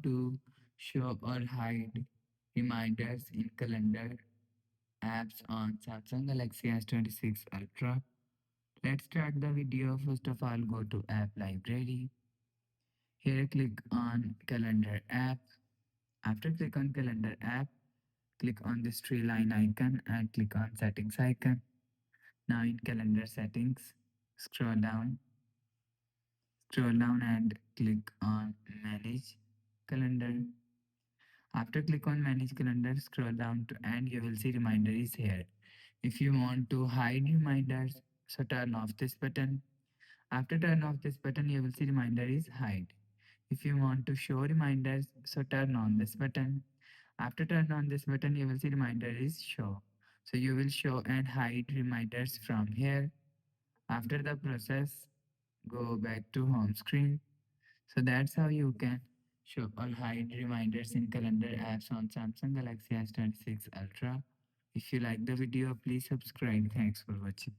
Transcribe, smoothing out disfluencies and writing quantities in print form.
to show or hide reminders in calendar apps on Samsung Galaxy S26 Ultra. Let's start the video. First of all, go to App Library. Here, click on Calendar app. After click on Calendar app, click on this tree line icon and click on Settings icon. Now in Calendar settings, scroll down, and click on Manage Calendar. After click on Manage Calendar, scroll down to end. You will see Reminder is here. If you want to hide reminders, so turn off this button. After turn off this button, you will see Reminder is hide. If you want to show reminders, so turn on this button. After turn on this button, you will see Reminder is show. So you will show and hide reminders from here. After the process, go back to home screen. So that's how you can show or hide reminders in calendar apps on Samsung Galaxy S26 Ultra. If you like the video, please subscribe. Thanks for watching.